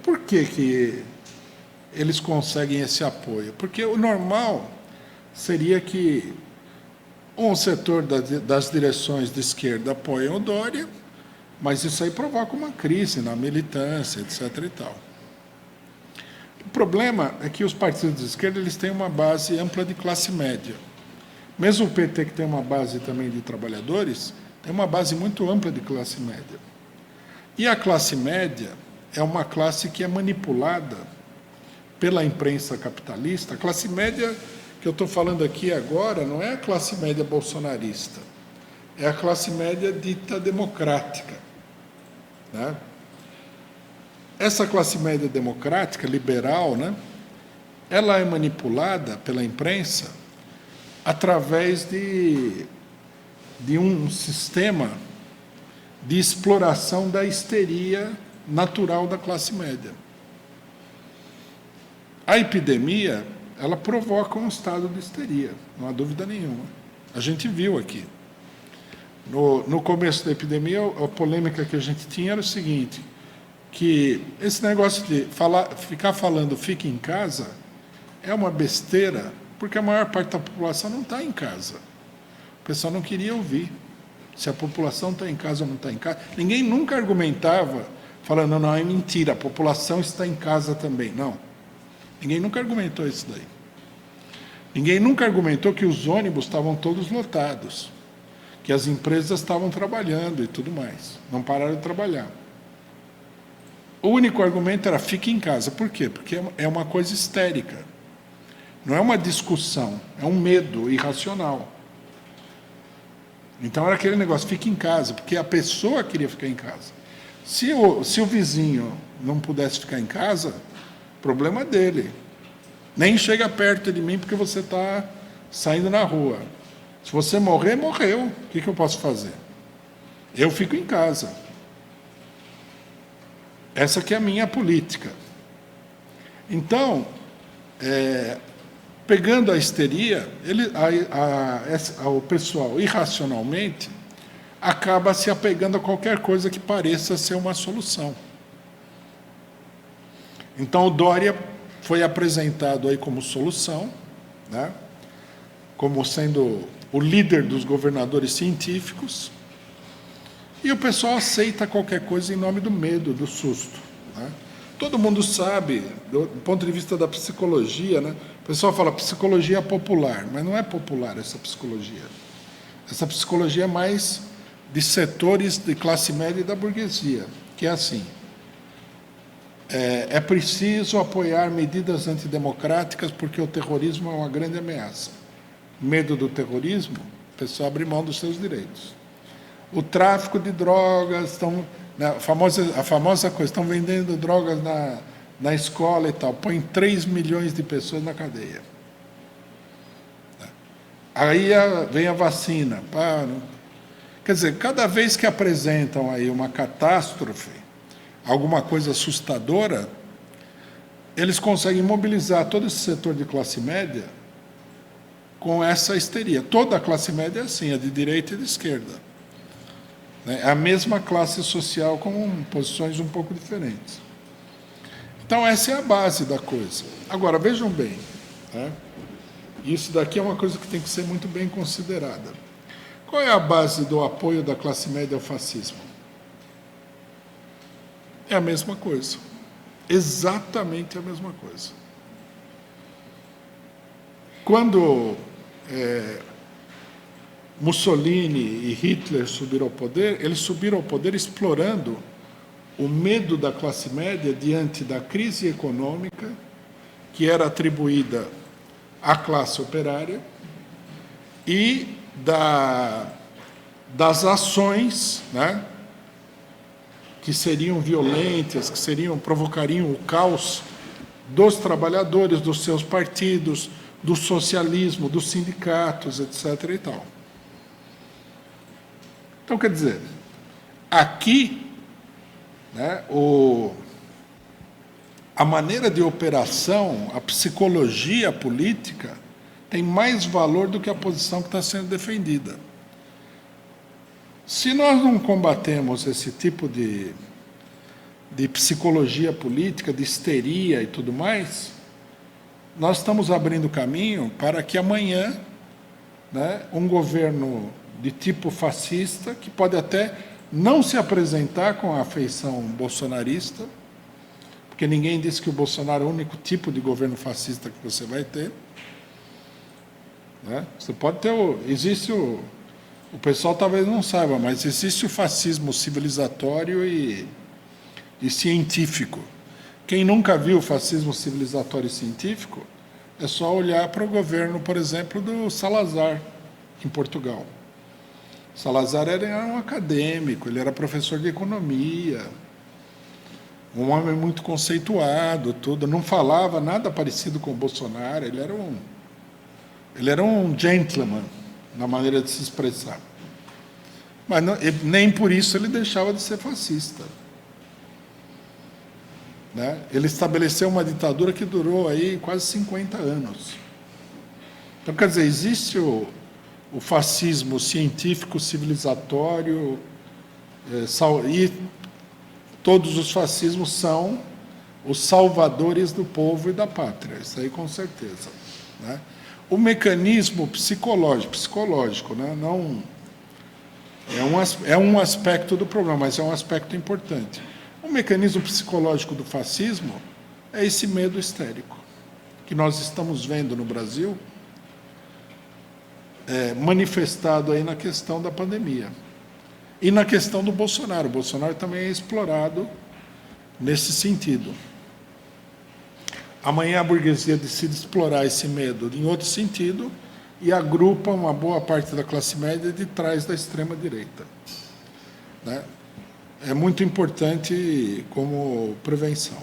Por que eles conseguem esse apoio? Porque o normal seria que um setor das direções de esquerda apoie o Dória, mas isso aí provoca uma crise na militância, etc. e tal. O problema é que os partidos de esquerda eles têm uma base ampla de classe média. Mesmo o PT, que tem uma base também de trabalhadores, tem uma base muito ampla de classe média. E a classe média é uma classe que é manipulada pela imprensa capitalista. A classe média que eu estou falando aqui agora não é a classe média bolsonarista, é a classe média dita democrática, né? Essa classe média democrática, liberal, né, ela é manipulada pela imprensa através de um sistema de exploração da histeria natural da classe média. A epidemia, ela provoca um estado de histeria, não há dúvida nenhuma. A gente viu aqui. No começo da epidemia, a polêmica que a gente tinha era o seguinte, que esse negócio de ficar falando fique em casa é uma besteira, porque a maior parte da população não está em casa. O pessoal não queria ouvir se a população está em casa ou não está em casa. Ninguém nunca argumentava falando, não, é mentira, a população está em casa também. Não. Ninguém nunca argumentou isso daí. Ninguém nunca argumentou que os ônibus estavam todos lotados, que as empresas estavam trabalhando e tudo mais. Não pararam de trabalhar. O único argumento era fique em casa. Por quê? Porque é uma coisa histérica. Não é uma discussão, é um medo irracional. Então era aquele negócio, fique em casa, porque a pessoa queria ficar em casa. Se o vizinho não pudesse ficar em casa, problema dele. Nem chega perto de mim porque você está saindo na rua. Se você morrer, morreu. O que eu posso fazer? Eu fico em casa. Essa que é a minha política. Então, pegando a histeria, o pessoal, irracionalmente, acaba se apegando a qualquer coisa que pareça ser uma solução. Então, o Dória foi apresentado aí como solução, né? Como sendo o líder dos governadores científicos, e o pessoal aceita qualquer coisa em nome do medo, do susto, né? Todo mundo sabe, do ponto de vista da psicologia, né? O pessoal fala psicologia popular, mas não é popular essa psicologia. Essa psicologia é mais de setores de classe média e da burguesia, que é assim. É preciso apoiar medidas antidemocráticas porque o terrorismo é uma grande ameaça. Medo do terrorismo, o pessoal abre mão dos seus direitos. O tráfico de drogas, a famosa coisa, estão vendendo drogas na escola e tal, põe 3 milhões de pessoas na cadeia. Aí vem a vacina. Quer dizer, cada vez que apresentam aí uma catástrofe, alguma coisa assustadora, eles conseguem mobilizar todo esse setor de classe média com essa histeria. Toda a classe média é assim, é de direita e de esquerda. É a mesma classe social com posições um pouco diferentes. Então, essa é a base da coisa. Agora, vejam bem, né? Isso daqui é uma coisa que tem que ser muito bem considerada. Qual é a base do apoio da classe média ao fascismo? É a mesma coisa. Exatamente a mesma coisa. Quando Mussolini e Hitler subiram ao poder, eles subiram ao poder explorando o medo da classe média diante da crise econômica que era atribuída à classe operária e das ações, né, que seriam violentas, que provocariam o caos dos trabalhadores, dos seus partidos, do socialismo, dos sindicatos, etc. e tal. Então, quer dizer, aqui, né, a maneira de operação, a psicologia política, tem mais valor do que a posição que está sendo defendida. Se nós não combatemos esse tipo de de psicologia política, de histeria e tudo mais, nós estamos abrindo caminho para que amanhã, né, um governo de tipo fascista, que pode até não se apresentar com a afeição bolsonarista, porque ninguém disse que o Bolsonaro é o único tipo de governo fascista que você vai ter, né? Você pode ter existe o pessoal talvez não saiba, mas existe o fascismo civilizatório e científico. Quem nunca viu o fascismo civilizatório e científico, é só olhar para o governo, por exemplo, do Salazar, em Portugal. Salazar era um acadêmico, ele era professor de economia, um homem muito conceituado, tudo, não falava nada parecido com o Bolsonaro, ele era um gentleman na maneira de se expressar. Mas não, nem por isso ele deixava de ser fascista. Né? Ele estabeleceu uma ditadura que durou aí quase 50 anos. Então, quer dizer, existe o fascismo científico, civilizatório, e todos os fascismos são os salvadores do povo e da pátria, isso aí com certeza. Né? O mecanismo psicológico, né? Não, é um aspecto do problema, mas é um aspecto importante. O mecanismo psicológico do fascismo é esse medo histérico, que nós estamos vendo no Brasil, manifestado aí na questão da pandemia. E na questão do Bolsonaro. O Bolsonaro também é explorado nesse sentido. Amanhã a burguesia decide explorar esse medo em outro sentido e agrupa uma boa parte da classe média de trás da extrema-direita. Né? É muito importante como prevenção.